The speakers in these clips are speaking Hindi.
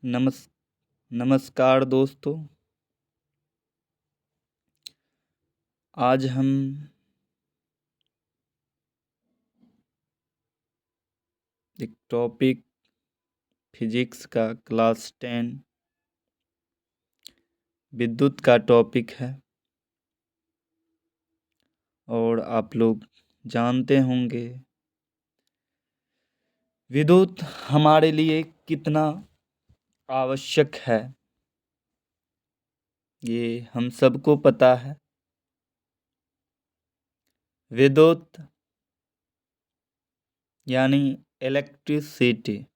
नमस् नमस्कार दोस्तों। आज हम एक टॉपिक फिजिक्स का क्लास 10 विद्युत का टॉपिक है और आप लोग जानते होंगे विद्युत हमारे लिए कितना आवश्यक है, ये हम सबको पता है। विद्युत यानी इलेक्ट्रिसिटी,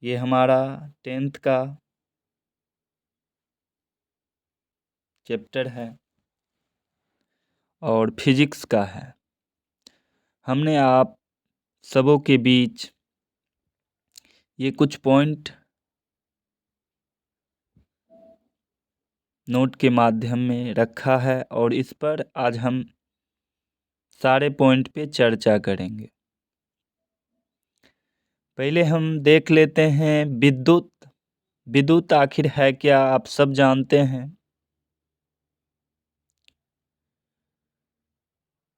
ये हमारा 10th का चैप्टर है और फिजिक्स का है। हमने आप सबों के बीच ये कुछ पॉइंट नोट के माध्यम में रखा है और इस पर आज हम सारे पॉइंट पे चर्चा करेंगे। पहले हम देख लेते हैं विद्युत। विद्युत आखिर है क्या, आप सब जानते हैं।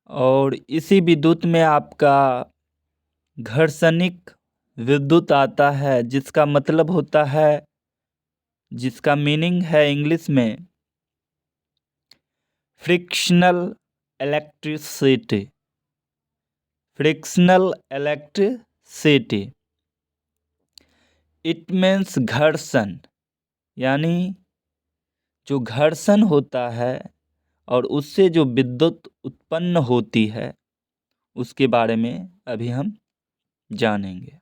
और इसी विद्युत में आपका घर्षणिक विद्युत आता है, जिसका मतलब होता है, जिसका मीनिंग है इंग्लिश में frictional electricity. Frictional electricity it means घर्षण, यानी जो घर्षण होता है और उससे जो विद्युत उत्पन्न होती है, उसके बारे में अभी हम जानेंगे।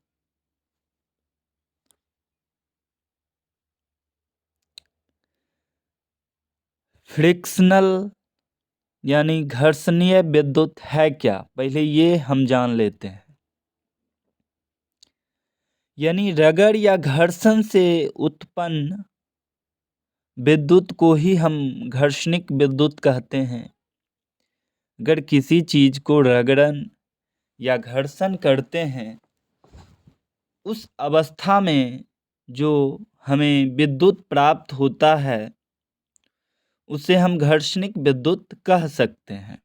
फ्रिक्शनल यानी घर्षणीय विद्युत है क्या, पहले ये हम जान लेते हैं। यानी रगड़ या घर्षण से उत्पन्न विद्युत को ही हम घर्षणिक विद्युत कहते हैं। अगर किसी चीज को रगड़न या घर्षण करते हैं, उस अवस्था में जो हमें विद्युत प्राप्त होता है, उसे हम घर्षणिक विद्युत कह सकते हैं।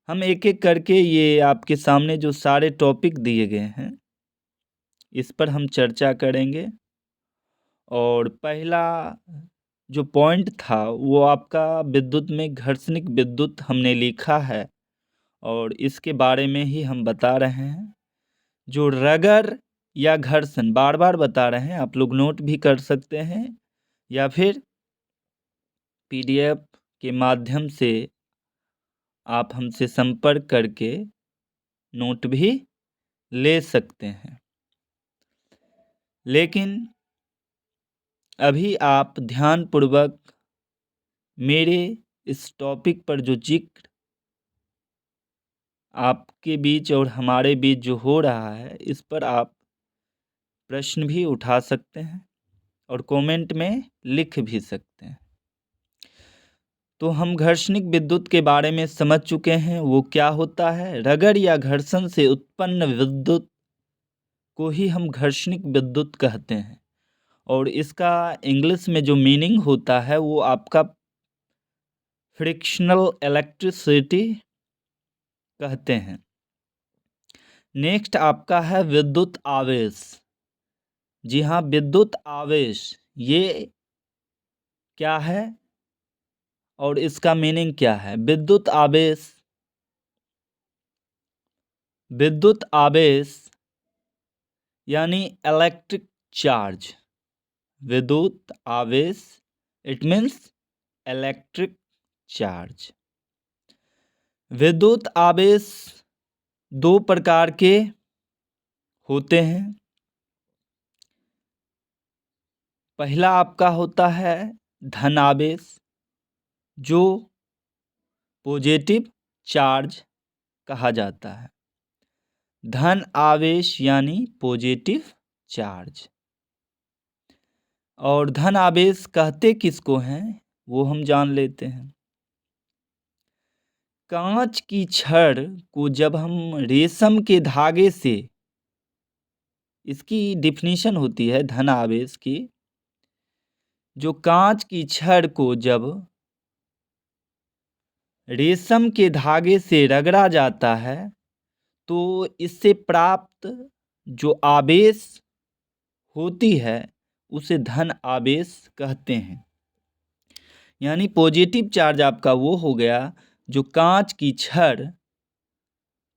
हम एक एक करके ये आपके सामने जो सारे टॉपिक दिए गए हैं, इस पर हम चर्चा करेंगे। और पहला जो पॉइंट था वो आपका विद्युत में घर्षणिक विद्युत हमने लिखा है और इसके बारे में ही हम बता रहे हैं। जो रगड़ या घर्षण, बार बार बता रहे हैं, आप लोग नोट भी कर सकते हैं या फिर पीडीएफ के माध्यम से आप हमसे संपर्क करके नोट भी ले सकते हैं। लेकिन अभी आप ध्यानपूर्वक मेरे इस टॉपिक पर जो जिक्र आपके बीच और हमारे बीच जो हो रहा है, इस पर आप प्रश्न भी उठा सकते हैं और कमेंट में लिख भी सकते हैं। तो हम घर्षणिक विद्युत के बारे में समझ चुके हैं, वो क्या होता है। रगड़ या घर्षण से उत्पन्न विद्युत को ही हम घर्षणिक विद्युत कहते हैं और इसका इंग्लिश में जो मीनिंग होता है वो आपका फ्रिक्शनल इलेक्ट्रिसिटी कहते हैं। नेक्स्ट आपका है विद्युत आवेश। जी हाँ, विद्युत आवेश ये क्या है और इसका मीनिंग क्या है। विद्युत आवेश, विद्युत आवेश यानी इलेक्ट्रिक चार्ज। विद्युत आवेश इट मीन्स इलेक्ट्रिक चार्ज। विद्युत आवेश दो प्रकार के होते हैं। पहला आपका होता है धन आवेश, जो पॉजिटिव चार्ज कहा जाता है। धन आवेश यानी पॉजिटिव चार्ज। और धन आवेश कहते किसको हैं वो हम जान लेते हैं। कांच की छड़ को जब हम रेशम के धागे से इसकी डिफिनीशन होती है धन आवेश की, जो कांच की छड़ को जब रेशम के धागे से रगड़ा जाता है तो इससे प्राप्त जो आवेश होती है उसे धन आवेश कहते हैं। यानी पॉजिटिव चार्ज आपका वो हो गया जो कांच की छड़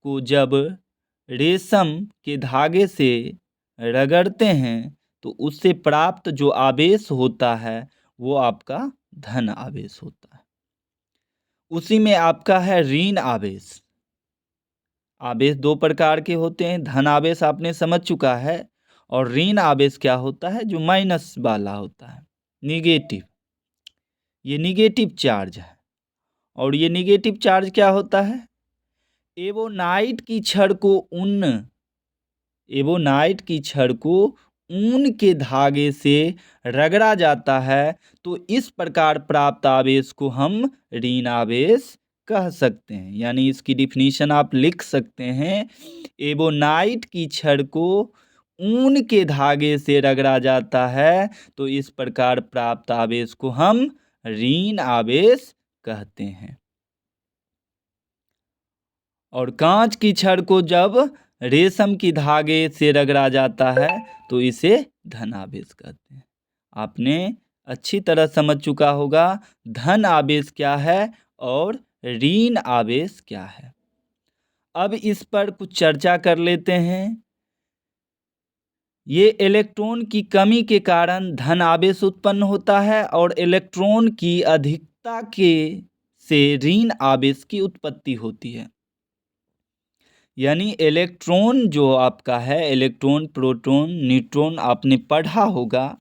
को जब रेशम के धागे से रगड़ते हैं तो उससे प्राप्त जो आवेश होता है वो आपका धन आवेश होता है। उसी में आपका है ऋण आवेश। आवेश दो प्रकार के होते हैं, धन आवेश आपने समझ चुका है, और ऋण आवेश क्या होता है, जो माइनस वाला होता है, निगेटिव। ये निगेटिव चार्ज है। और ये निगेटिव चार्ज क्या होता है, एवोनाइट की छड़ को ऊन के धागे से रगड़ा जाता है तो इस प्रकार प्राप्त आवेश को हम ऋण आवेश कह सकते हैं। यानी इसकी डिफिनीशन आप लिख सकते हैं, एवोनाइट की छड़ को ऊन के धागे से रगड़ा जाता है तो इस प्रकार प्राप्त आवेश को हम ऋण आवेश कहते हैं। और कांच की छड़ को जब रेशम की धागे से रगड़ा जाता है तो इसे धन आवेश कहते हैं। आपने अच्छी तरह समझ चुका होगा धन आवेश क्या है और ऋण आवेश क्या है। अब इस पर कुछ चर्चा कर लेते हैं। ये इलेक्ट्रॉन की कमी के कारण धन आवेश उत्पन्न होता है और इलेक्ट्रॉन की अधिकता से ऋण आवेश की उत्पत्ति होती है। यानी इलेक्ट्रॉन जो आपका है, इलेक्ट्रॉन, प्रोटॉन, न्यूट्रॉन आपने पढ़ा होगा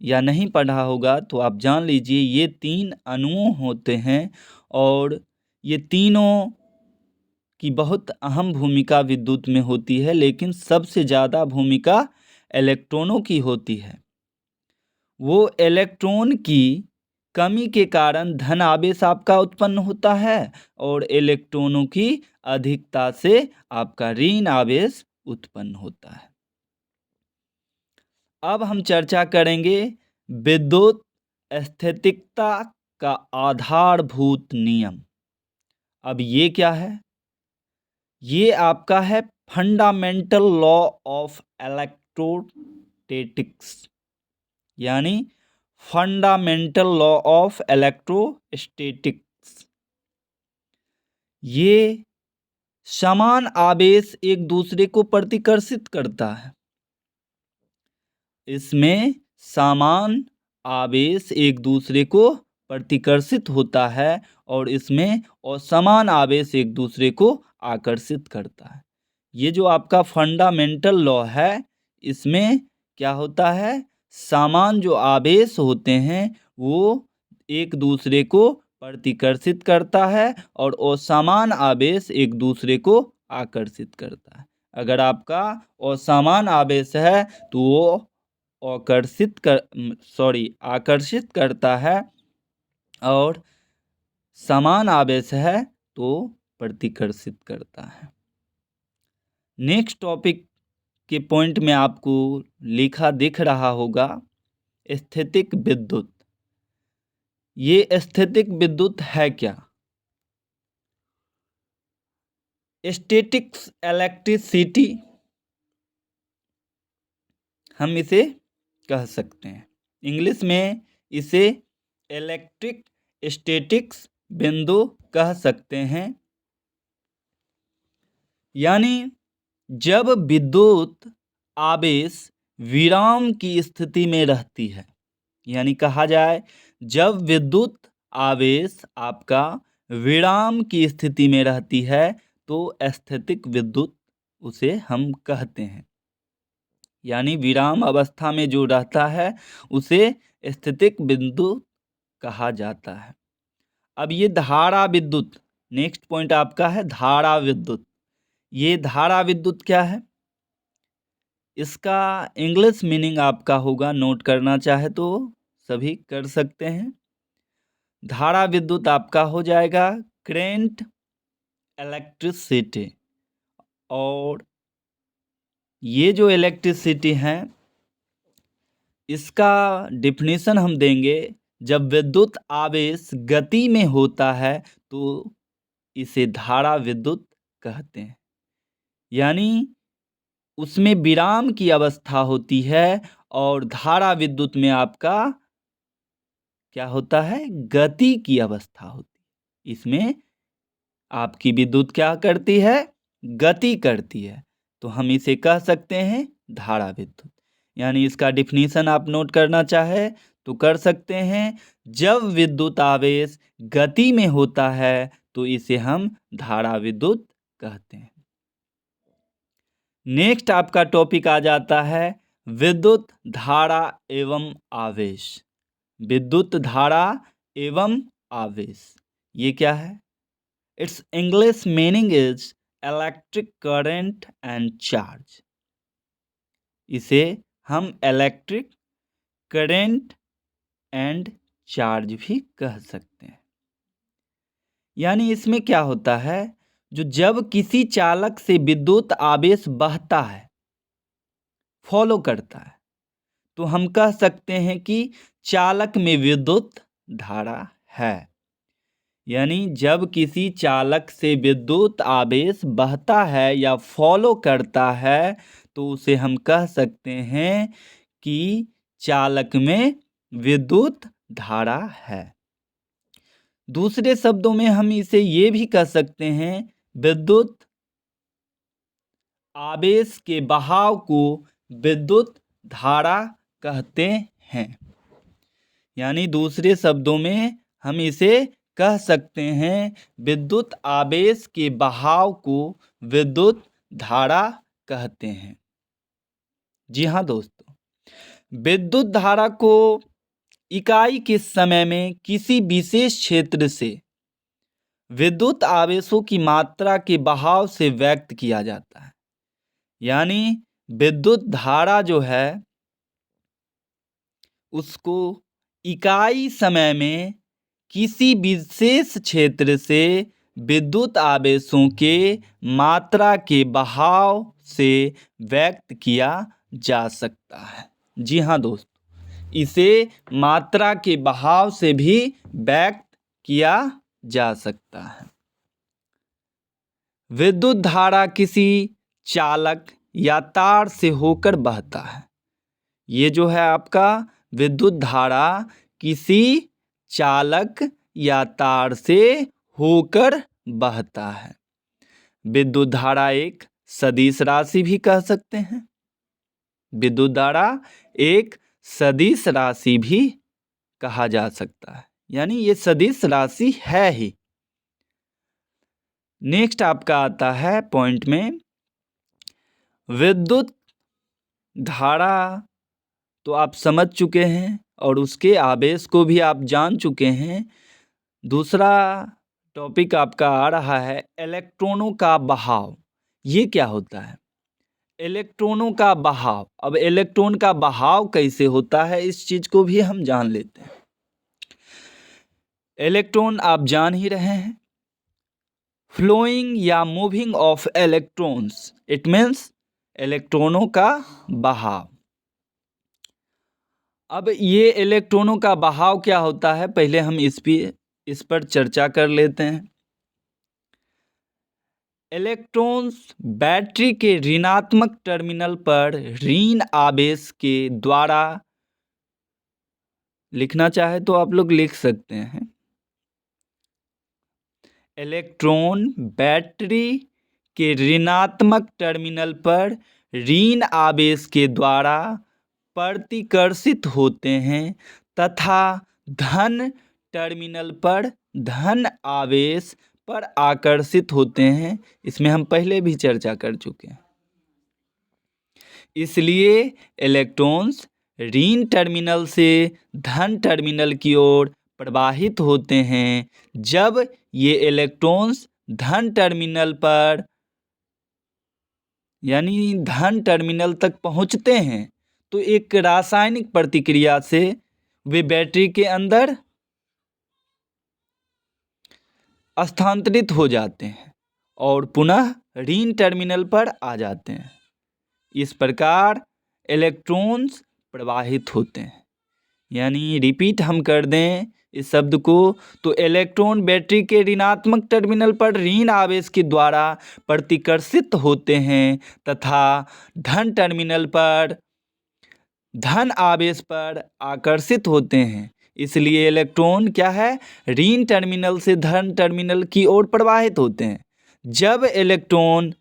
या नहीं पढ़ा होगा तो आप जान लीजिए ये 3 अणु होते हैं और ये तीनों की बहुत अहम भूमिका विद्युत में होती है, लेकिन सबसे ज़्यादा भूमिका इलेक्ट्रॉनों की होती है। वो इलेक्ट्रॉन की कमी के कारण धन आवेश आपका उत्पन्न होता है और इलेक्ट्रॉनों की अधिकता से आपका ऋण आवेश उत्पन्न होता है। अब हम चर्चा करेंगे विद्युत स्थितिकता का आधारभूत नियम। अब ये क्या है, ये आपका है फंडामेंटल लॉ ऑफ इलेक्ट्रोस्टैटिक्स, यानी फंडामेंटल लॉ ऑफ इलेक्ट्रोस्टैटिक्स। ये समान आवेश एक दूसरे को प्रतिकर्षित करता है। इसमें समान आवेश एक दूसरे को प्रतिकर्षित होता है और इसमें असमान आवेश एक दूसरे को आकर्षित करता है। ये जो आपका फंडामेंटल लॉ है इसमें क्या होता है, समान जो आवेश होते हैं वो एक दूसरे को प्रतिकर्षित करता है और असमान आवेश एक दूसरे को आकर्षित करता है। अगर आपका असमान आवेश है तो वो आकर्षित करता है और समान आवेश है तो प्रतिकर्षित करता है। नेक्स्ट टॉपिक के पॉइंट में आपको लिखा दिख रहा होगा स्थैतिक विद्युत। ये स्थैतिक विद्युत है क्या? स्टैटिक इलेक्ट्रिसिटी हम इसे कह सकते हैं। इंग्लिश में इसे इलेक्ट्रिक स्टैटिक्स बिंदु कह सकते हैं। यानी जब विद्युत आवेश विराम की स्थिति में रहती है, यानी कहा जाए जब विद्युत आवेश आपका विराम की स्थिति में रहती है तो स्थैतिक विद्युत उसे हम कहते हैं। यानी विराम अवस्था में जो रहता है उसे स्थितिक विद्युत कहा जाता है। अब ये धारा विद्युत, नेक्स्ट पॉइंट आपका है धारा विद्युत। ये धारा विद्युत क्या है, इसका इंग्लिश मीनिंग आपका होगा, नोट करना चाहे तो सभी कर सकते हैं। धारा विद्युत आपका हो जाएगा करेंट इलेक्ट्रिसिटी, और ये जो इलेक्ट्रिसिटी है इसका डिफिनीशन हम देंगे, जब विद्युत आवेश गति में होता है तो इसे धारा विद्युत कहते हैं। यानी उसमें विराम की अवस्था होती है और धारा विद्युत में आपका क्या होता है, गति की अवस्था होती है। इसमें आपकी विद्युत क्या करती है, गति करती है, तो हम इसे कह सकते हैं धारा विद्युत। यानी इसका डिफिनीशन आप नोट करना चाहे तो कर सकते हैं, जब विद्युत आवेश गति में होता है तो इसे हम धारा विद्युत कहते हैं। नेक्स्ट आपका टॉपिक आ जाता है विद्युत धारा एवं आवेश। विद्युत धारा एवं आवेश ये क्या है? It's English meaning is electric current and charge. इसे हम इलेक्ट्रिक करंट एंड चार्ज भी कह सकते हैं। यानी इसमें क्या होता है, जब किसी चालक से विद्युत आवेश बहता है, फॉलो करता है, तो हम कह सकते हैं कि चालक में विद्युत धारा है। यानी जब किसी चालक से विद्युत आवेश बहता है या फॉलो करता है तो उसे हम कह सकते हैं कि चालक में विद्युत धारा है। दूसरे शब्दों में हम इसे ये भी कह सकते हैं, विद्युत आवेश के बहाव को विद्युत धारा कहते हैं। यानी दूसरे शब्दों में हम इसे कह सकते हैं, विद्युत आवेश के बहाव को विद्युत धारा कहते हैं। जी हाँ दोस्तों, विद्युत धारा को इकाई के समय में किसी विशेष क्षेत्र से विद्युत आवेशों की मात्रा के बहाव से व्यक्त किया जाता है। यानी विद्युत धारा जो है उसको इकाई समय में किसी विशेष क्षेत्र से विद्युत आवेशों के मात्रा के बहाव से व्यक्त किया जा सकता है। जी हाँ दोस्तों, इसे मात्रा के बहाव से भी व्यक्त किया जा सकता है। विद्युत धारा किसी चालक या तार से होकर बहता है। ये जो है आपका विद्युत धारा किसी चालक या तार से होकर बहता है। विद्युत धारा एक सदिश राशि भी कह सकते हैं। विद्युत धारा एक सदिश राशि भी कहा जा सकता है, यानी ये सदिश राशि है ही। नेक्स्ट आपका आता है पॉइंट में, विद्युत धारा तो आप समझ चुके हैं और उसके आवेश को भी आप जान चुके हैं। दूसरा टॉपिक आपका आ रहा है इलेक्ट्रॉनों का बहाव। ये क्या होता है? इलेक्ट्रॉनों का बहाव। अब इलेक्ट्रॉन का बहाव कैसे होता है इस चीज को भी हम जान लेते हैं। इलेक्ट्रॉन आप जान ही रहे हैं, फ्लोइंग या moving of electrons, it means इलेक्ट्रॉनों का बहाव। अब ये इलेक्ट्रॉनों का बहाव क्या होता है, पहले हम इस पर चर्चा कर लेते हैं। इलेक्ट्रॉन्स बैटरी के ऋणात्मक टर्मिनल पर ऋण आवेश के द्वारा, लिखना चाहे तो आप लोग लिख सकते हैं, इलेक्ट्रॉन बैटरी के ऋणात्मक टर्मिनल पर ऋण आवेश के द्वारा प्रतिकर्षित होते हैं तथा धन टर्मिनल पर धन आवेश पर आकर्षित होते हैं। इसमें हम पहले भी चर्चा कर चुके हैं। इसलिए इलेक्ट्रॉन्स ऋण टर्मिनल से धन टर्मिनल की ओर प्रवाहित होते हैं। जब ये इलेक्ट्रॉन्स धन टर्मिनल पर यानी धन टर्मिनल तक पहुंचते हैं तो एक रासायनिक प्रतिक्रिया से वे बैटरी के अंदर स्थानांतरित हो जाते हैं और पुनः ऋण टर्मिनल पर आ जाते हैं। इस प्रकार इलेक्ट्रॉन्स प्रवाहित होते हैं। यानी रिपीट हम कर दें इस शब्द को तो इलेक्ट्रॉन बैटरी के ऋणात्मक टर्मिनल पर ऋण आवेश के द्वारा प्रतिकर्षित होते हैं तथा धन टर्मिनल पर धन आवेश पर आकर्षित होते हैं। इसलिए इलेक्ट्रॉन क्या है, ऋण टर्मिनल से धन टर्मिनल की ओर प्रवाहित होते हैं। जब इलेक्ट्रॉन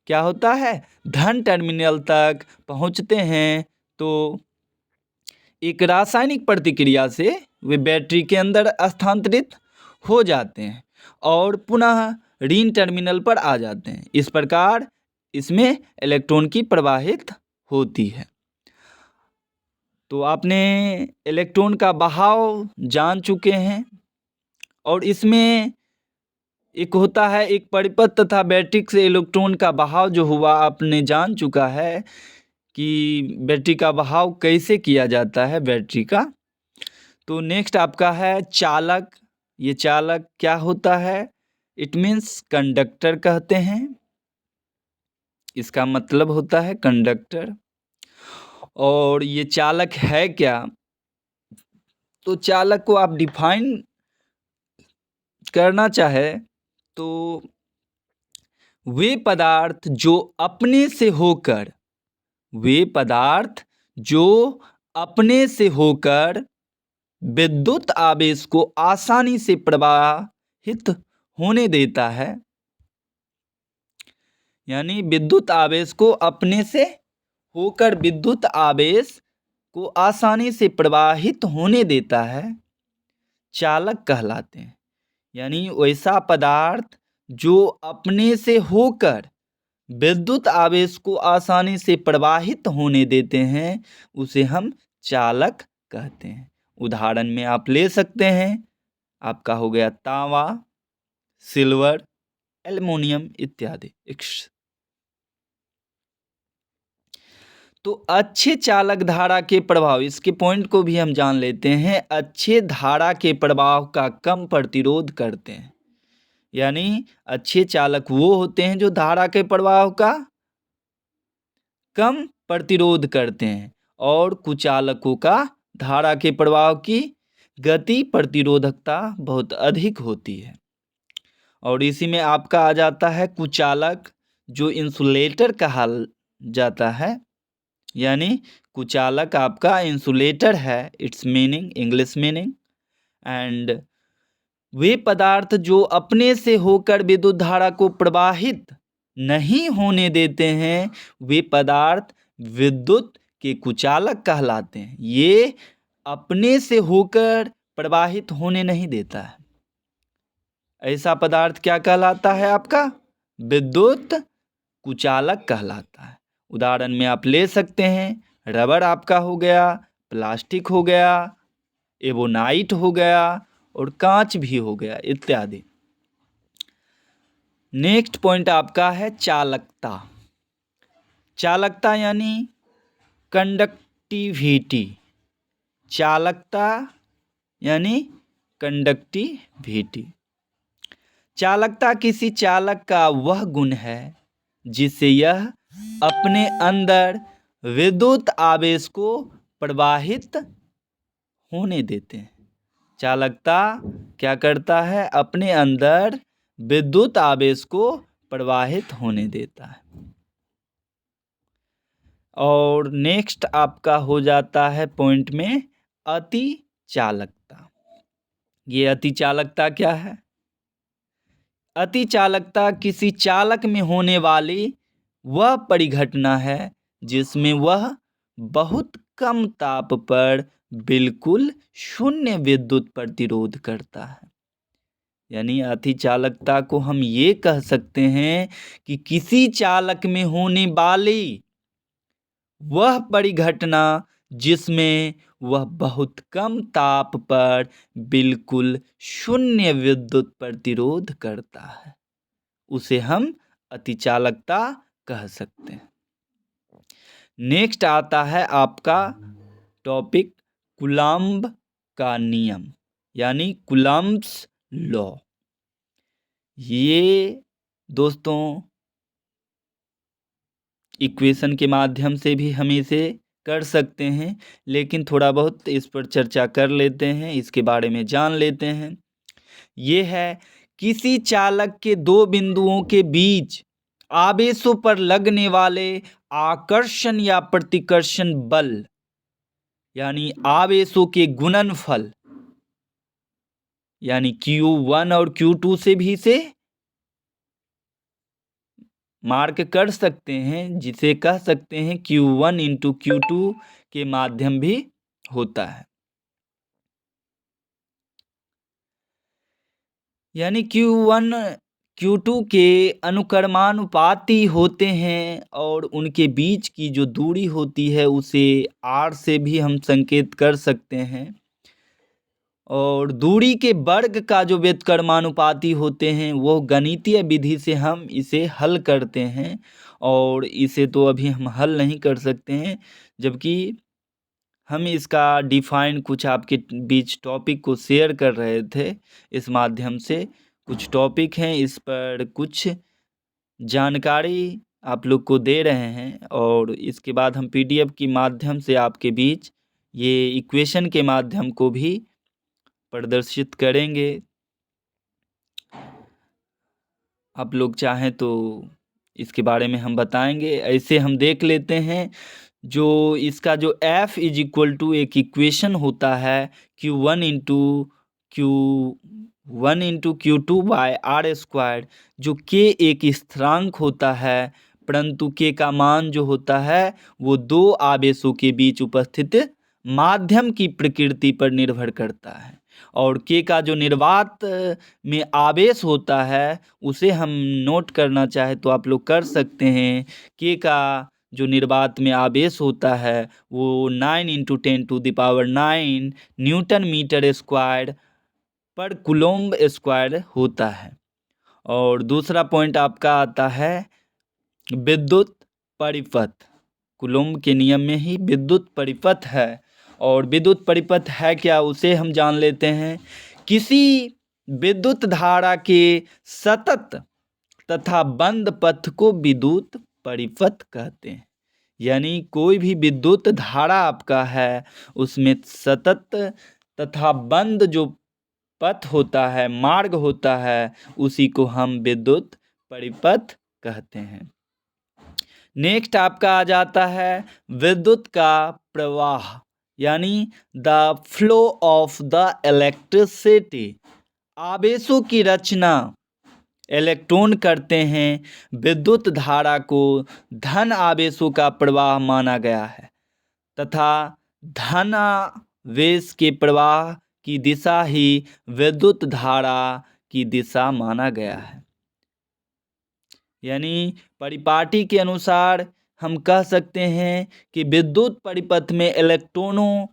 क्या होता है, धन टर्मिनल तक पहुंचते हैं तो एक रासायनिक प्रतिक्रिया से वे बैटरी के अंदर स्थानांतरित हो जाते हैं और पुनः ऋण टर्मिनल पर आ जाते हैं। इस प्रकार इसमें इलेक्ट्रॉन की प्रवाहित होती है। तो आपने इलेक्ट्रॉन का बहाव जान चुके हैं और इसमें एक होता है एक परिपथ तथा बैटरी से इलेक्ट्रॉन का बहाव जो हुआ आपने जान चुका है कि बैटरी का बहाव कैसे किया जाता है बैटरी का। तो नेक्स्ट आपका है चालक। ये चालक क्या होता है, इट मीन्स कंडक्टर कहते हैं, इसका मतलब होता है कंडक्टर। और ये चालक है क्या, तो चालक को आप डिफाइन करना चाहे तो वे पदार्थ जो अपने से होकर विद्युत आवेश को आसानी से प्रवाहित होने देता है। यानी विद्युत आवेश को अपने से होकर विद्युत आवेश को आसानी से प्रवाहित होने देता है, चालक कहलाते हैं। यानी वैसा पदार्थ जो अपने से होकर विद्युत आवेश को आसानी से प्रवाहित होने देते हैं उसे हम चालक कहते हैं। उदाहरण में आप ले सकते हैं, आपका हो गया तांबा, सिल्वर, एल्युमिनियम इत्यादि। तो अच्छे चालक धारा के प्रभाव, इसके पॉइंट को भी हम जान लेते हैं। अच्छे धारा के प्रभाव का कम प्रतिरोध करते हैं। यानी अच्छे चालक वो होते हैं जो धारा के प्रवाह का कम प्रतिरोध करते हैं और कुचालकों का धारा के प्रवाह की गति प्रतिरोधकता बहुत अधिक होती है। और इसी में आपका आ जाता है कुचालक जो इंसुलेटर कहा जाता है। यानी कुचालक आपका इंसुलेटर है, it's meaning, English meaning. And वे पदार्थ जो अपने से होकर विद्युत धारा को प्रवाहित नहीं होने देते हैं वे पदार्थ विद्युत के कुचालक कहलाते हैं। ये अपने से होकर प्रवाहित होने नहीं देता है, ऐसा पदार्थ क्या कहलाता है आपका, विद्युत कुचालक कहलाता है। उदाहरण में आप ले सकते हैं, रबर आपका हो गया, प्लास्टिक हो गया, एबोनाइट हो गया और कांच भी हो गया इत्यादि। नेक्स्ट पॉइंट आपका है चालकता। चालकता यानी कंडक्टिविटी। चालकता यानी कंडक्टिविटी। चालकता किसी चालक का वह गुण है जिससे यह अपने अंदर विद्युत आवेश को प्रवाहित होने देते हैं। चालकता क्या करता है, अपने अंदर विद्युत आवेश को प्रवाहित होने देता है। और नेक्स्ट आपका हो जाता है पॉइंट में अति चालकता। ये अति चालकता क्या है, अति चालकता किसी चालक में होने वाली वह परिघटना है जिसमें वह बहुत कम ताप पर बिल्कुल शून्य विद्युत प्रतिरोध करता है। यानी अति चालकता को हम ये कह सकते हैं कि किसी चालक में होने वाली वह परिघटना जिसमें वह बहुत कम ताप पर बिल्कुल शून्य विद्युत प्रतिरोध करता है, उसे हम अतिचालकता कह सकते हैं। नेक्स्ट आता है आपका टॉपिक कूलम्ब का नियम यानी कूलम्ब्स लॉ। ये दोस्तों इक्वेशन के माध्यम से भी हम इसे कर सकते हैं, लेकिन थोड़ा बहुत इस पर चर्चा कर लेते हैं, इसके बारे में जान लेते हैं। ये है, किसी चालक के दो बिंदुओं के बीच आवेशों पर लगने वाले आकर्षण या प्रतिकर्षण बल, यानी आवेशों के गुणनफल, यानी Q1 और Q2 से भी इसे मार्क कर सकते हैं, जिसे कह सकते हैं Q1 इंटू Q2 के माध्यम भी होता है। यानी Q1 Q2 के अनुक्रमानुपाती होते हैं और उनके बीच की जो दूरी होती है उसे R से भी हम संकेत कर सकते हैं। और दूरी के वर्ग का जो व्युत्क्रमानुपाती होते हैं वो गणितीय विधि से हम इसे हल करते हैं, और इसे तो अभी हम हल नहीं कर सकते हैं, जबकि हम इसका डिफाइन कुछ आपके बीच टॉपिक को शेयर कर रहे थे। इस माध्यम से कुछ टॉपिक हैं, इस पर कुछ जानकारी आप लोग को दे रहे हैं, और इसके बाद हम PDF के माध्यम से आपके बीच ये इक्वेशन के माध्यम को भी प्रदर्शित करेंगे। आप लोग चाहें तो इसके बारे में हम बताएंगे। ऐसे हम देख लेते हैं, जो इसका जो F इज इक्वल टू एक इक्वेशन होता है Q1 into Q2 by R square, जो K एक स्थिरांक होता है, परंतु K का मान जो होता है वो दो आवेशों के बीच उपस्थित माध्यम की प्रकृति पर निर्भर करता है। और K का जो निर्वात में आवेश होता है उसे हम नोट करना चाहे तो आप लोग कर सकते हैं। K का जो निर्वात में आवेश होता है वो 9 इंटू 10⁹ न्यूटन मीटर स्क्वायर पर कूलम्ब स्क्वायर होता है। और दूसरा पॉइंट आपका आता है विद्युत परिपथ। कूलम्ब के नियम में ही विद्युत परिपथ है, और विद्युत परिपथ है क्या उसे हम जान लेते हैं। किसी विद्युत धारा के सतत तथा बंद पथ को विद्युत परिपथ कहते हैं। यानी कोई भी विद्युत धारा आपका है उसमें सतत तथा बंद जो पथ होता है, मार्ग होता है, उसी को हम विद्युत परिपथ कहते हैं। नेक्स्ट आपका आ जाता है विद्युत का प्रवाह, यानी the flow of the electricity. आवेशों की रचना इलेक्ट्रॉन करते हैं। विद्युत धारा को धन आवेशों का प्रवाह माना गया है, तथा धन आवेश के प्रवाह की दिशा ही विद्युत धारा की दिशा माना गया है। यानी परिपाटी के अनुसार हम कह सकते हैं कि विद्युत परिपथ में इलेक्ट्रॉनों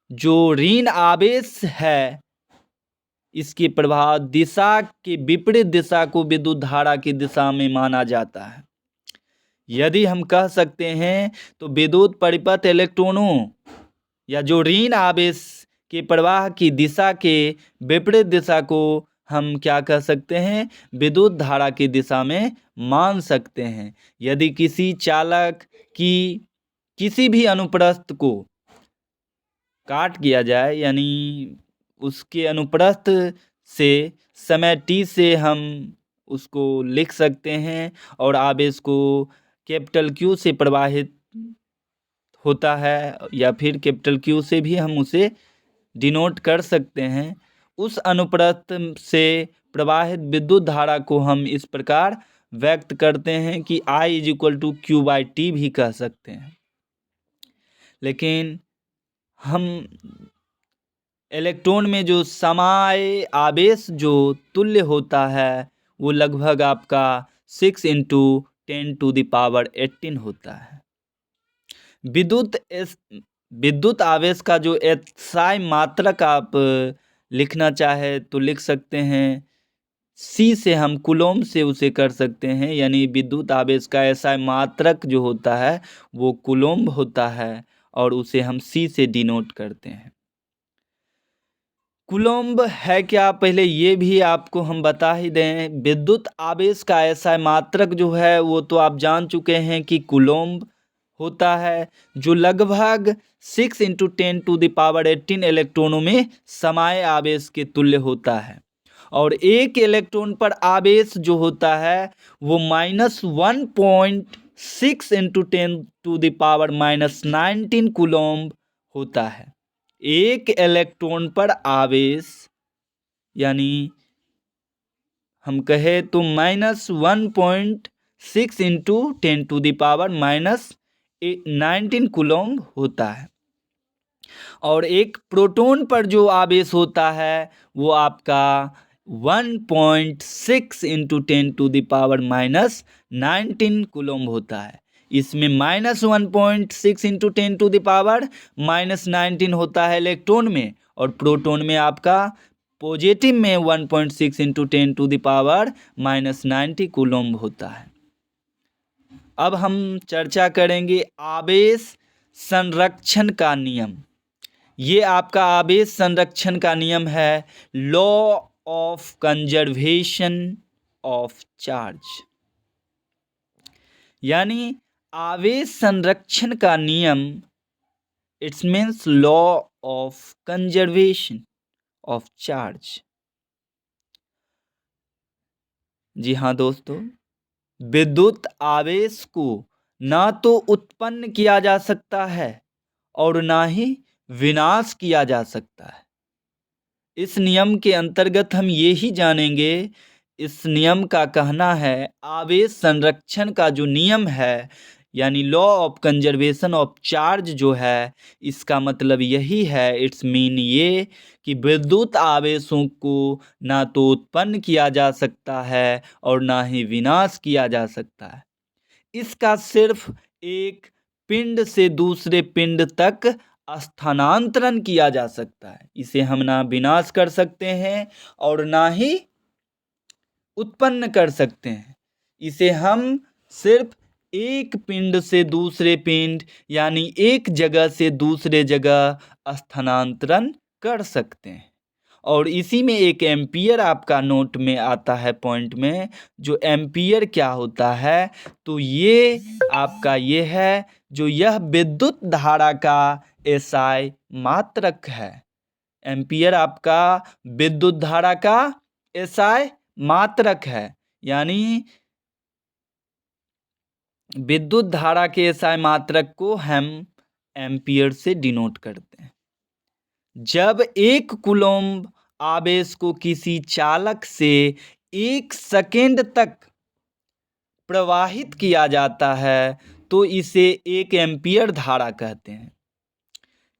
जो ऋण आवेश है, इसके प्रवाह दिशा के विपरीत दिशा को विद्युत धारा की दिशा में माना जाता है। यदि हम कह सकते हैं तो विद्युत परिपथ इलेक्ट्रॉनों या जो ऋण आवेश के प्रवाह की दिशा के विपरीत दिशा को हम क्या कह सकते हैं, विद्युत धारा की दिशा में मान सकते हैं। यदि किसी चालक की किसी भी अनुप्रस्थ को काट किया जाए, यानी उसके अनुप्रस्थ से समय t से हम उसको लिख सकते हैं, और आवेश को कैपिटल Q से प्रवाहित होता है, या फिर कैपिटल Q से भी हम उसे डिनोट कर सकते हैं। उस अनुप्रस्थ से प्रवाहित विद्युत धारा को हम इस प्रकार व्यक्त करते हैं कि I is equal to Q/T भी कह सकते हैं। लेकिन हम इलेक्ट्रॉन में जो समय आवेश जो तुल्य होता है वो लगभग आपका 6 इंटू 10⁻18 होता है। विद्युत आवेश का जो SI मात्रक आप लिखना चाहे तो लिख सकते हैं। C से हम कूलम्ब से उसे कर सकते हैं, यानी विद्युत आवेश का SI मात्रक जो होता है वो कूलम्ब होता है, और उसे हम C से डिनोट करते हैं। कूलम्ब है क्या, पहले ये भी आपको हम बता ही दें। विद्युत आवेश का ऐसा मात्रक जो है वो तो आप जान चुके हैं कि कूलम्ब होता है, जो लगभग 6 × 10⁻18 इलेक्ट्रॉनों में समाये आवेश के तुल्य होता है। और एक इलेक्ट्रॉन पर आवेश जो होता है वो -1.6 × 10⁻⁻19 कूलम्ब होता है। एक इलेक्ट्रॉन पर आवेश यानी हम कहें तो -1.6 × 10⁻⁻19 कूलम्ब होता है। और एक प्रोटॉन पर जो आवेश होता है वो आपका 1.6 × 10⁻⁻19 कूलम्ब होता है। इसमें -1.6 × 10⁻⁻19 होता है इलेक्ट्रॉन में, और प्रोटॉन में आपका पॉजिटिव में 1.6 × 10⁻⁻90 कूलम्ब होता है। अब हम चर्चा करेंगे आवेश संरक्षण का नियम। ये आपका आवेश संरक्षण का नियम है, law of conservation of charge. यानी आवेश संरक्षण का नियम, it's means law of conservation of charge. जी हाँ दोस्तों, विद्युत आवेश को ना तो उत्पन्न किया जा सकता है और ना ही विनाश किया जा सकता है। इस नियम के अंतर्गत हम ये ही जानेंगे, इस नियम का कहना है आवेश संरक्षण का जो नियम है यानी law of conservation of charge जो है, इसका मतलब यही है, इट्स मीन ये कि विद्युत आवेशों को ना तो उत्पन्न किया जा सकता है और ना ही विनाश किया जा सकता है। इसका सिर्फ एक पिंड से दूसरे पिंड तक स्थानांतरण किया जा सकता है। इसे हम ना विनाश कर सकते हैं और ना ही उत्पन्न कर सकते हैं। इसे हम सिर्फ एक पिंड से दूसरे पिंड यानी एक जगह से दूसरे जगह स्थानांतरण कर सकते हैं। और इसी में एक एम्पियर आपका नोट में आता है पॉइंट में, जो एम्पियर क्या होता है, तो ये आपका ये है जो यह विद्युत धारा का एसआई मात्रक है। एम्पियर आपका विद्युत धारा का एसआई मात्रक है, यानी विद्युत धारा के एसआई मात्रक को हम एम्पियर से डिनोट करते हैं। जब एक कूलम्ब आवेश को किसी चालक से 1 सेकेंड तक प्रवाहित किया जाता है तो इसे 1 एम्पियर धारा कहते हैं।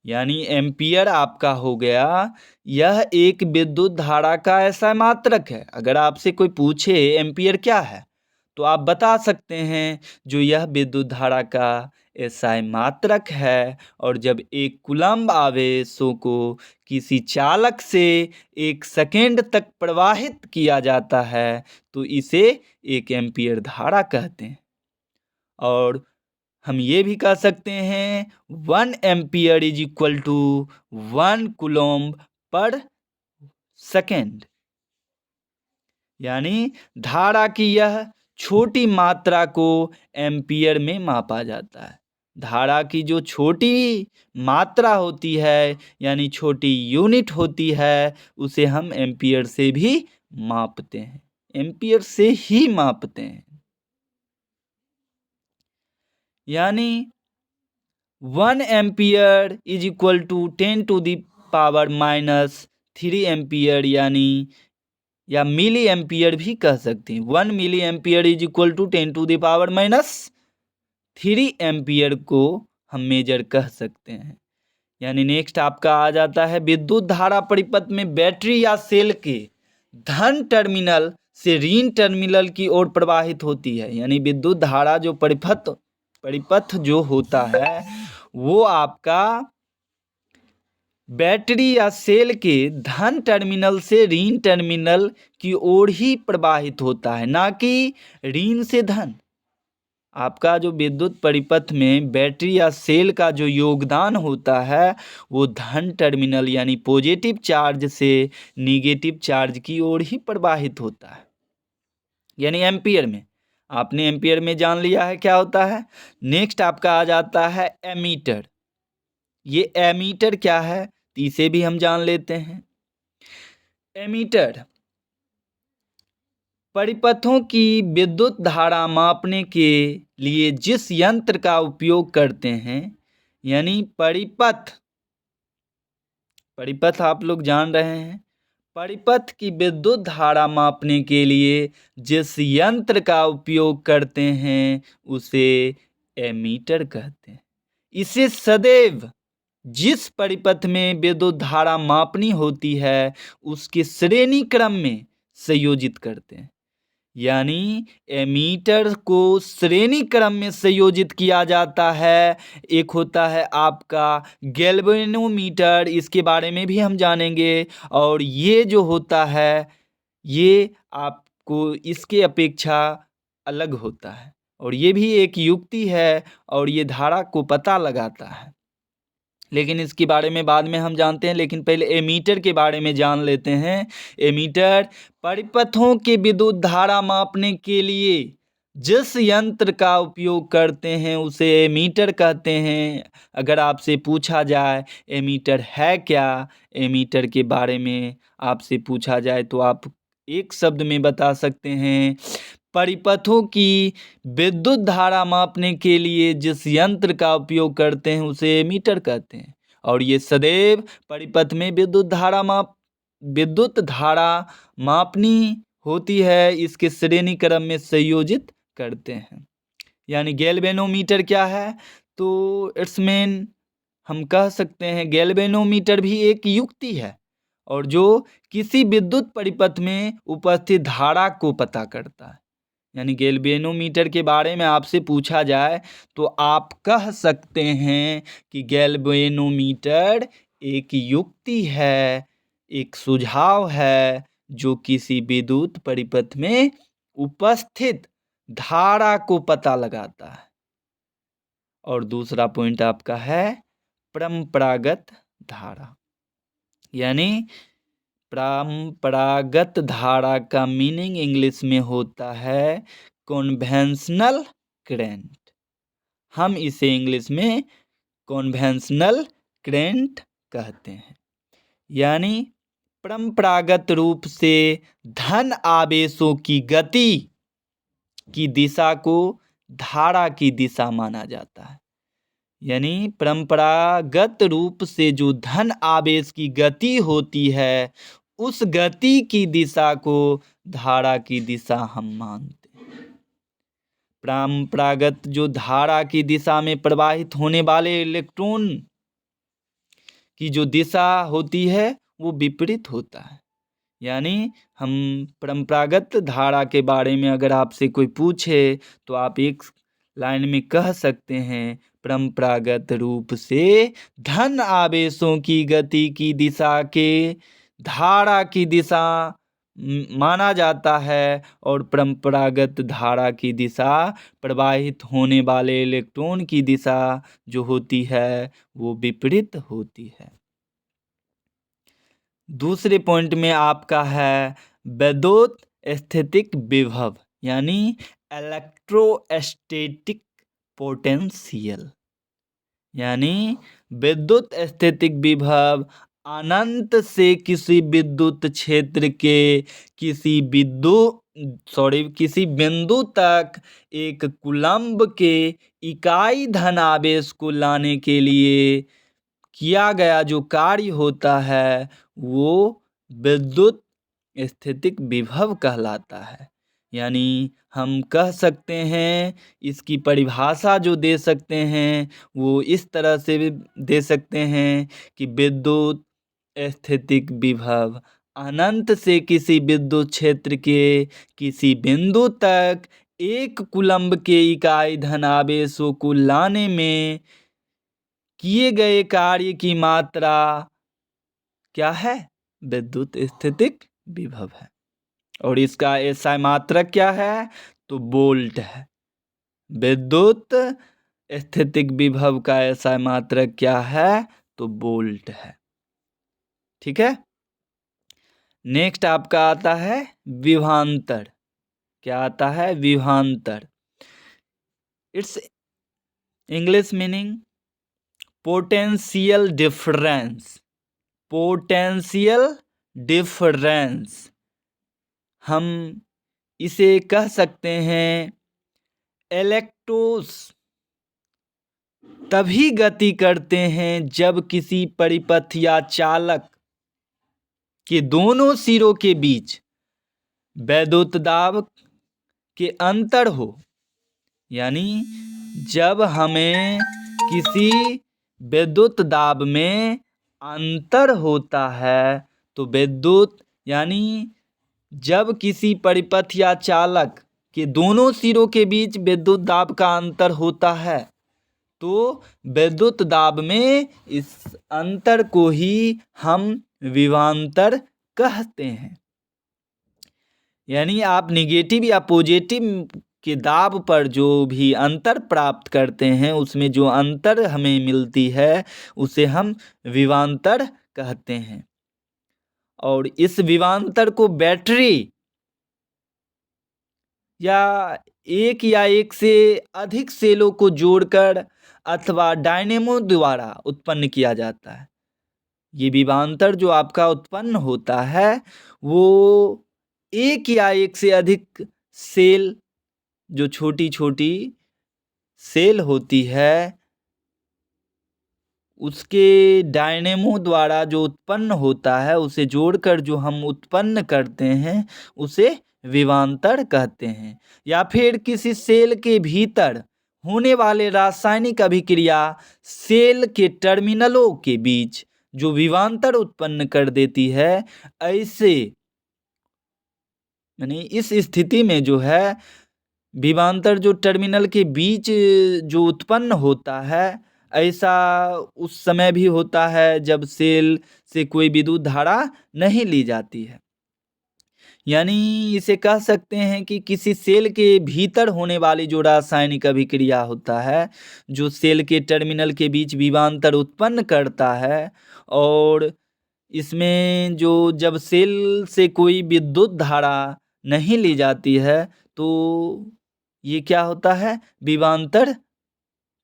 यानी एम्पियर आपका हो गया, यह एक विद्युत धारा का ऐसा मात्रक है। अगर आपसे कोई पूछे एम्पियर क्या है तो आप बता सकते हैं जो यह विद्युत धारा का एसआई मात्रक है। और जब एक कूलम्ब आवेशों को किसी चालक से 1 सेकेंड तक प्रवाहित किया जाता है तो इसे 1 एम्पियर धारा कहते हैं। और हम ये भी कह सकते हैं 1 ampere is equal to 1 coulomb per second. यानी धारा की यह छोटी मात्रा को एम्पियर में मापा जाता है। धारा की जो छोटी मात्रा होती है यानी छोटी यूनिट होती है उसे हम एम्पियर से भी मापते हैं, एम्पियर से ही मापते हैं। यानी 1 ampere is equal to 10⁻³ ampere, यानी या मिली एम्पियर भी कह सकते हैं। 1 milliampere is equal to 10⁻³ ampere को हम मेजर कह सकते हैं। यानी नेक्स्ट आपका आ जाता है विद्युत धारा परिपथ में बैटरी या सेल के धन टर्मिनल से ऋण टर्मिनल की ओर प्रवाहित होती है। यानी विद्युत धारा जो परिपथ जो होता है वो आपका बैटरी या सेल के धन टर्मिनल से ऋण टर्मिनल की ओर ही प्रवाहित होता है, ना कि ऋण से धन। आपका जो विद्युत परिपथ में बैटरी या सेल का जो योगदान होता है वो धन टर्मिनल यानी पॉजिटिव चार्ज से निगेटिव चार्ज की ओर ही प्रवाहित होता है, यानी एम्पियर में। आपने एम्पियर में जान लिया है क्या होता है। नेक्स्ट आपका आ जाता है एमीटर। ये एमीटर क्या है, इसे भी हम जान लेते हैं। एमीटर परिपथों की विद्युत धारा मापने के लिए जिस यंत्र का उपयोग करते हैं, यानी परिपथ आप लोग जान रहे हैं। परिपथ की विद्युत धारा मापने के लिए जिस यंत्र का उपयोग करते हैं उसे एमीटर कहते हैं। इसे सदैव जिस परिपथ में विद्युत धारा मापनी होती है उसके श्रेणी क्रम में संयोजित करते हैं, यानी एमीटर को श्रेणी क्रम में संयोजित किया जाता है। एक होता है आपका गैल्वेनोमीटर, इसके बारे में भी हम जानेंगे। और ये जो होता है ये आपको इसके अपेक्षा अलग होता है, और ये भी एक युक्ति है और ये धारा को पता लगाता है, लेकिन इसके बारे में बाद में हम जानते हैं। लेकिन पहले एमीटर के बारे में जान लेते हैं। एमीटर परिपथों के विद्युत धारा मापने के लिए जिस यंत्र का उपयोग करते हैं उसे एमीटर कहते हैं। अगर आपसे पूछा जाए एमीटर है क्या, एमीटर के बारे में आपसे पूछा जाए तो आप एक शब्द में बता सकते हैं, परिपथों की विद्युत धारा मापने के लिए जिस यंत्र का उपयोग करते हैं उसे एमीटर कहते हैं। और ये सदैव परिपथ में विद्युत धारा मापनी होती है, इसके श्रेणी क्रम में संयोजित करते हैं। यानी गैल्वेनोमीटर क्या है, तो इट्स मीन हम कह सकते हैं गैल्वेनोमीटर भी एक युक्ति है और जो किसी विद्युत परिपथ में उपस्थित धारा को पता करता है। यानी गैल्वेनोमीटर के बारे में आपसे पूछा जाए तो आप कह सकते हैं कि गैल्वेनोमीटर एक युक्ति है, एक सुझाव है जो किसी विद्युत परिपथ में उपस्थित धारा को पता लगाता है। और दूसरा पॉइंट आपका है परंपरागत धारा। यानी परंपरागत धारा का मीनिंग इंग्लिश में होता है कन्वेंशनल करंट। हम इसे इंग्लिश में कन्वेंशनल करंट कहते हैं। यानी परंपरागत रूप से धन आवेशों की गति की दिशा को धारा की दिशा माना जाता है। यानी परंपरागत रूप से जो धन आवेश की गति होती है उस गति की दिशा को धारा की दिशा हम मानते हैं। परंपरागत जो धारा की दिशा में प्रवाहित होने वाले इलेक्ट्रॉन की जो दिशा होती है वो विपरीत होता है। यानी हम परंपरागत धारा के बारे में अगर आपसे कोई पूछे तो आप एक लाइन में कह सकते हैं, परंपरागत रूप से धन आवेशों की गति की दिशा के धारा की दिशा माना जाता है और परंपरागत धारा की दिशा प्रवाहित होने वाले इलेक्ट्रॉन की दिशा जो होती है वो विपरीत होती है। दूसरे पॉइंट में आपका है विद्युत स्थितिक विभव, यानी इलेक्ट्रोस्टैटिक पोटेंशियल। यानी विद्युत स्थितिक विभव अनंत से किसी विद्युत क्षेत्र के किसी बिंदु तक एक कूलम्ब के इकाई धन आवेश को लाने के लिए किया गया जो कार्य होता है वो विद्युत स्थितिक विभव कहलाता है। यानी हम कह सकते हैं, इसकी परिभाषा जो दे सकते हैं वो इस तरह से भी दे सकते हैं कि विद्युत स्थितिक विभव अनंत से किसी विद्युत क्षेत्र के किसी बिंदु तक एक कूलम्ब के इकाई धन आवेशों को लाने में किए गए कार्य की मात्रा क्या है, विद्युत स्थितिक विभव है। और इसका एसआई मात्रक क्या है, तो वोल्ट है। विद्युत स्थितिक विभव का ऐसा मात्रक क्या है? तो वोल्ट है। ठीक है। नेक्स्ट आपका आता है विभवांतर। क्या आता है? विभवांतर। It's English meaning potential difference. Potential difference हम इसे कह सकते हैं इलेक्ट्रॉन्स तभी गति करते हैं जब किसी परिपथ या चालक के दोनों सिरों के बीच विद्युत दाब के अंतर हो। यानी जब हमें किसी विद्युत दाब में अंतर होता है तो विद्युत यानी जब किसी परिपथ या चालक के दोनों सिरों के बीच विद्युत दाब का अंतर होता है तो विद्युत दाब में इस अंतर को ही हम विभवांतर कहते हैं। यानी आप निगेटिव या पॉजिटिव के दाब पर जो भी अंतर प्राप्त करते हैं उसमें जो अंतर हमें मिलती है उसे हम विभवांतर कहते हैं। और इस विभवांतर को बैटरी या एक से अधिक सेलों को जोड़कर अथवा डायनेमो द्वारा उत्पन्न किया जाता है। ये विभवांतर जो आपका उत्पन्न होता है वो एक से अधिक सेल जो छोटी छोटी सेल होती है उसके डायनेमो द्वारा जो उत्पन्न होता है उसे जोड़कर जो हम उत्पन्न करते हैं उसे विभवांतर कहते हैं। या फिर किसी सेल के भीतर होने वाले रासायनिक अभिक्रिया सेल के टर्मिनलों के बीच जो विभवांतर उत्पन्न कर देती है, ऐसे यानी इस स्थिति में जो है विभवांतर जो टर्मिनल के बीच जो उत्पन्न होता है ऐसा उस समय भी होता है जब सेल से कोई विद्युत धारा नहीं ली जाती है। यानी इसे कह सकते हैं कि किसी सेल के भीतर होने वाली जो रासायनिक अभिक्रिया होता है जो सेल के टर्मिनल के बीच विभवांतर उत्पन्न करता है और इसमें जो जब सेल से कोई विद्युत धारा नहीं ली जाती है तो ये क्या होता है? विभवांतर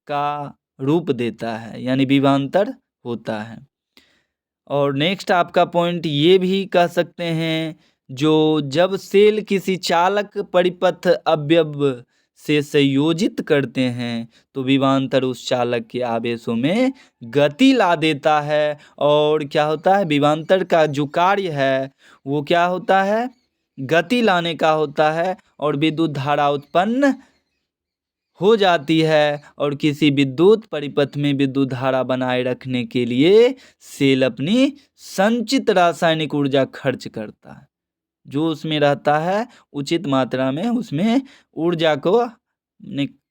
का रूप देता है, यानी विभवांतर होता है। और नेक्स्ट आपका पॉइंट ये भी कह सकते हैं जो जब सेल किसी चालक परिपथ अवयव से संयोजित करते हैं तो विभवांतर उस चालक के आवेशों में गति ला देता है और क्या होता है? विभवांतर का जो कार्य है वो क्या होता है? गति लाने का होता है और विद्युत धारा उत्पन्न हो जाती है। और किसी विद्युत परिपथ में विद्युत धारा बनाए रखने के लिए सेल अपनी संचित रासायनिक ऊर्जा खर्च करता है। जो उसमें रहता है उचित मात्रा में उसमें ऊर्जा को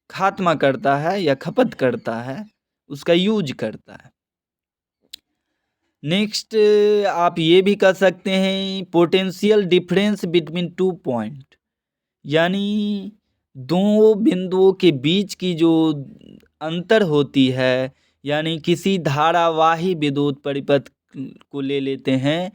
खात्मा करता है या खपत करता है, उसका यूज करता है। नेक्स्ट आप ये भी कह सकते हैं potential difference between two point. यानी दो बिंदुओं के बीच की जो अंतर होती है, यानी किसी धारावाही विद्युत परिपथ को ले लेते हैं,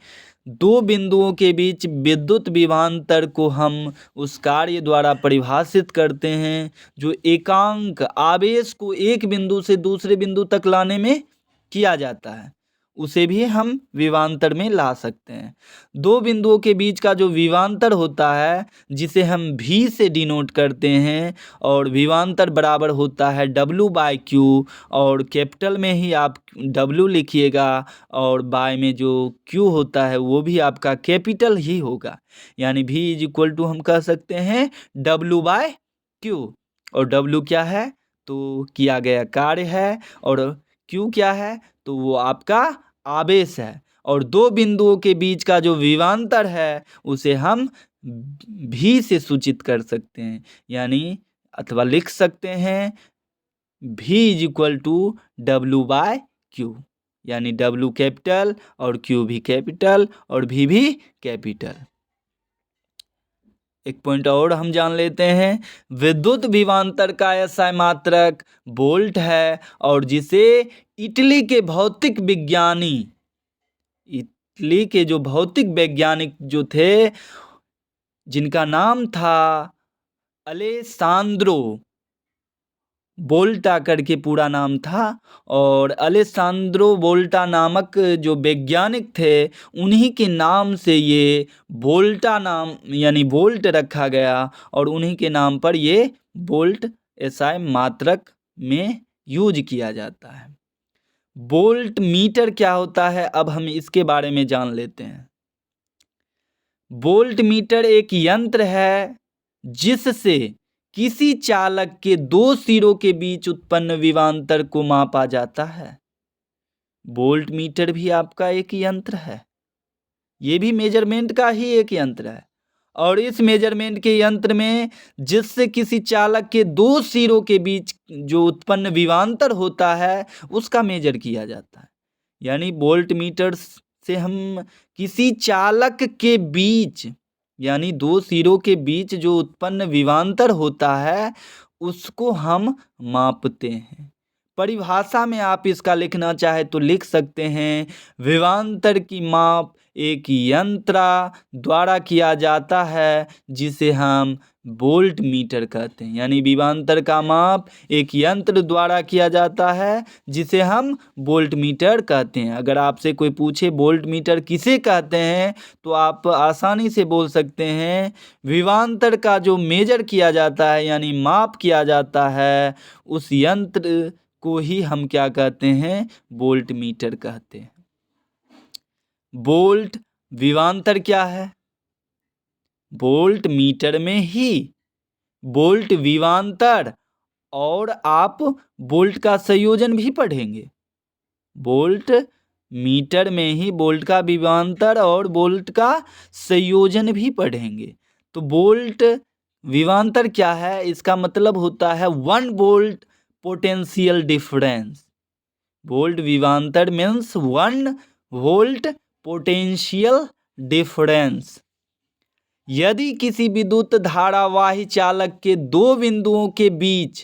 दो बिंदुओं के बीच विद्युत विभवांतर को हम उस कार्य द्वारा परिभाषित करते हैं जो एकांक आवेश को एक बिंदु से दूसरे बिंदु तक लाने में किया जाता है, उसे भी हम विभवांतर में ला सकते हैं। दो बिंदुओं के बीच का जो विभवांतर होता है जिसे हम V से डिनोट करते हैं और विभवांतर बराबर होता है W/Q और कैपिटल में ही आप W लिखिएगा और बाय में जो Q होता है वो भी आपका कैपिटल ही होगा। यानी V = हम कह सकते हैं W/Q और W क्या है? तो किया गया कार्य है और Q क्या है? तो वो आपका आवेश है। और दो बिंदुओं के बीच का जो विभवांतर है उसे हम V से सूचित कर सकते हैं, यानी अथवा लिख सकते हैं V = W/Q, यानी W कैपिटल और Q भी कैपिटल और V भी कैपिटल। एक पॉइंट और हम जान लेते हैं, विद्युत विभवांतर का SI मात्रक वोल्ट है और जिसे इटली के जो भौतिक वैज्ञानिक जो थे, जिनका नाम था अलेसांद्रो वोल्टा करके पूरा नाम था, और अलेसांद्रो वोल्टा नामक जो वैज्ञानिक थे, उन्हीं के नाम से ये वोल्टा नाम यानी वोल्ट रखा गया और उन्हीं के नाम पर ये वोल्ट SI मात्रक में यूज किया जाता है। वोल्ट मीटर क्या होता है, अब हम इसके बारे में जान लेते हैं। वोल्ट मीटर एक यंत्र है जिससे किसी चालक के दो सिरों के बीच उत्पन्न विभवांतर को मापा जाता है। वोल्ट मीटर भी आपका एक यंत्र है, ये भी मेजरमेंट का ही एक यंत्र है, और इस मेजरमेंट के यंत्र में जिससे किसी चालक के दो सिरों के बीच जो उत्पन्न विभवांतर होता है उसका मेजर किया जाता है। यानी वोल्ट मीटर से हम किसी चालक के बीच यानी दो सिरों के बीच जो उत्पन्न विभवांतर होता है उसको हम मापते हैं। परिभाषा में आप इसका लिखना चाहे तो लिख सकते हैं, विभवांतर की माप एक यंत्र द्वारा किया जाता है जिसे हम वोल्ट मीटर कहते हैं। यानी विभवांतर का माप एक यंत्र द्वारा किया जाता है जिसे हम वोल्ट मीटर कहते हैं। अगर आपसे कोई पूछे वोल्ट मीटर किसे कहते हैं तो आप आसानी से बोल सकते हैं, विभवांतर का जो मेजर किया जाता है यानी माप किया जाता है उस यंत्र को ही हम क्या कहते हैं, वोल्ट मीटर कहते हैं। वोल्ट विभवांतर क्या है, वोल्ट मीटर में ही वोल्ट विभवांतर और आप वोल्ट का संयोजन भी पढ़ेंगे। वोल्ट मीटर में ही वोल्ट का विभवांतर और वोल्ट का संयोजन भी पढ़ेंगे। तो वोल्ट विभवांतर क्या है, इसका मतलब होता है 1 वोल्ट पोटेंशियल डिफरेंस। वोल्ट विभवांतर मीन्स 1 वोल्ट पोटेंशियल डिफरेंस। यदि किसी विद्युत धारावाही चालक के दो बिंदुओं के बीच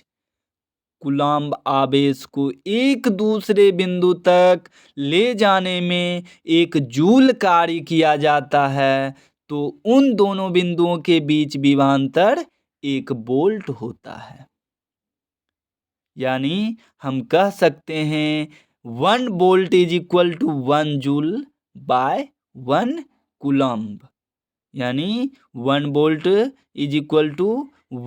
कूलम्ब आवेश को एक दूसरे बिंदु तक ले जाने में 1 जूल कार्य किया जाता है तो उन दोनों बिंदुओं के बीच विभवांतर 1 वोल्ट होता है। यानी हम कह सकते हैं 1 volt is equal to 1 joule by 1 coulomb. यानी 1 volt is equal to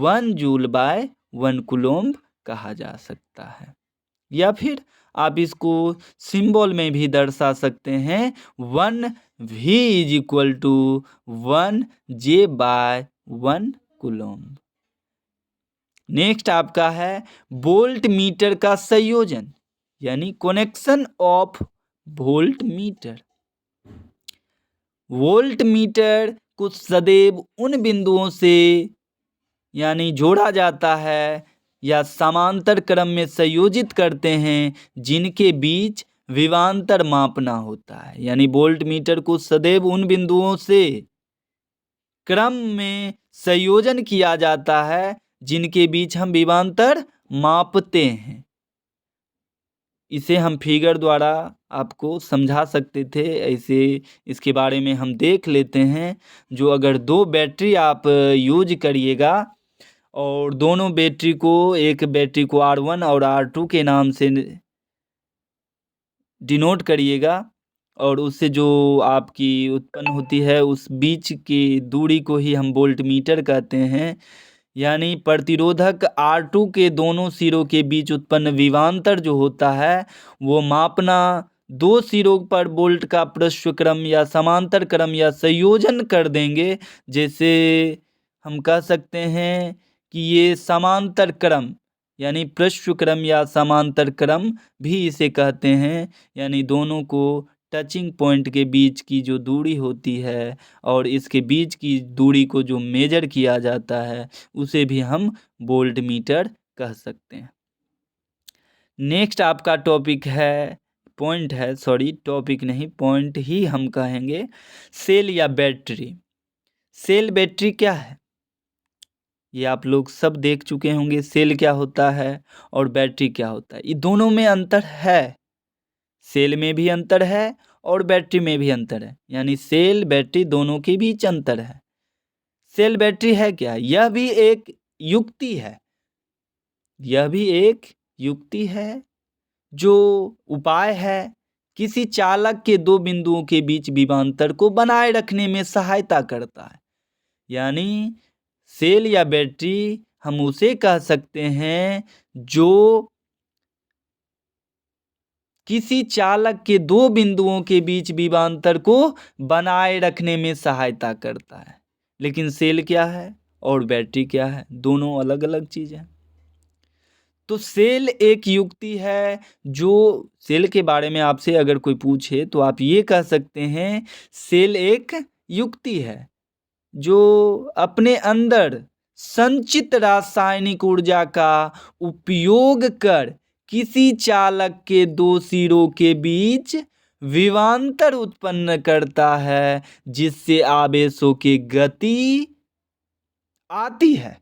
1 joule by 1 coulomb कहा जा सकता है। या फिर आप इसको सिंबल में भी दर्शा सकते हैं, 1 V is equal to 1 J by 1 coulomb. Next आपका है वोल्ट मीटर का संयोजन यानी connection of voltmeter. Voltmeter को सदैव उन बिंदुओं से यानी जोड़ा जाता है या समांतर क्रम में संयोजित करते हैं जिनके बीच विभवांतर मापना होता है। यानी वोल्ट मीटर को सदैव उन बिंदुओं से क्रम में संयोजन किया जाता है जिनके बीच हम विभवांतर मापते हैं। इसे हम फिगर द्वारा आपको समझा सकते थे, ऐसे इसके बारे में हम देख लेते हैं। जो अगर 2 बैटरी आप यूज करिएगा और दोनों बैटरी को, एक बैटरी को R1 और R2 के नाम से डिनोट करिएगा और उससे जो आपकी उत्पन्न होती है उस बीच की दूरी को ही हम वोल्ट मीटर कहते हैं। यानी प्रतिरोधक R2 के दोनों सिरों के बीच उत्पन्न विभवांतर जो होता है वो मापना, दो सिरों पर वोल्ट का प्रश्व क्रम या समांतर क्रम या संयोजन कर देंगे। जैसे हम कह सकते हैं कि ये समांतर क्रम यानी प्रश्व क्रम या समांतर क्रम भी इसे कहते हैं। यानी दोनों को टचिंग पॉइंट के बीच की जो दूरी होती है और इसके बीच की दूरी को जो मेजर किया जाता है उसे भी हम वोल्ट मीटर कह सकते हैं। नेक्स्ट आपका टॉपिक है, टॉपिक नहीं पॉइंट ही हम कहेंगे, सेल या बैटरी। सेल बैटरी क्या है? ये आप लोग सब देख चुके होंगे, सेल क्या होता है और बैटरी क्या होता है। ये दोनों में अंतर है, सेल में भी अंतर है और बैटरी में भी अंतर है, यानी सेल बैटरी दोनों के बीच अंतर है। सेल बैटरी है क्या? यह भी एक युक्ति है, यह भी एक युक्ति है जो उपाय है, किसी चालक के दो बिंदुओं के बीच विभवांतर को बनाए रखने में सहायता करता है। यानी सेल या बैटरी हम उसे कह सकते हैं जो किसी चालक के दो बिंदुओं के बीच विभवांतर को बनाए रखने में सहायता करता है। लेकिन सेल क्या है और बैटरी क्या है? दोनों अलग अलग चीज़ हैं। तो सेल एक युक्ति है, जो सेल के बारे में आपसे अगर कोई पूछे तो आप ये कह सकते हैं सेल एक युक्ति है जो अपने अंदर संचित रासायनिक ऊर्जा का उपयोग कर किसी चालक के दो सिरों के बीच विभवांतर उत्पन्न करता है, जिससे आवेशों की गति आती है।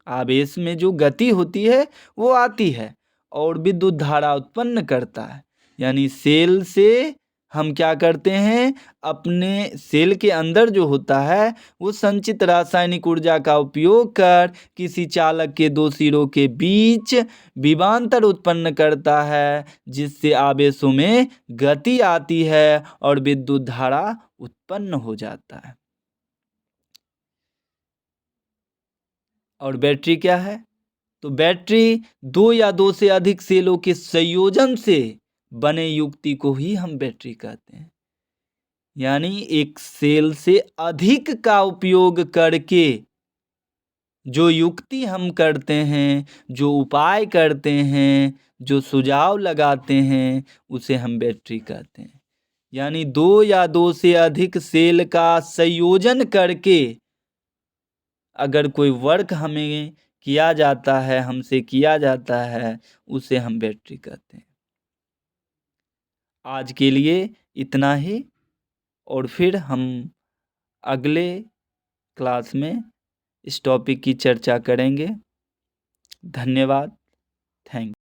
आवेश में जो गति होती है वो आती है और विद्युत धारा उत्पन्न करता है। यानी सेल से हम क्या करते हैं, अपने सेल के अंदर जो होता है वो संचित रासायनिक ऊर्जा का उपयोग कर किसी चालक के दो सिरों के बीच विभवांतर उत्पन्न करता है, जिससे आवेशों में गति आती है और विद्युत धारा उत्पन्न हो जाता है। और बैटरी क्या है? तो बैटरी दो या दो से अधिक सेलों के संयोजन से बने युक्ति को ही हम बैटरी कहते हैं। यानी एक सेल से अधिक का उपयोग करके जो युक्ति हम करते हैं, जो उपाय करते हैं, जो सुझाव लगाते हैं, उसे हम बैटरी कहते हैं। यानी दो या दो से अधिक सेल का संयोजन करके अगर कोई वर्क हमें किया जाता है, हमसे किया जाता है, उसे हम बैटरी कहते हैं। आज के लिए इतना ही, और फिर हम अगले क्लास में इस टॉपिक की चर्चा करेंगे। धन्यवाद। थैंक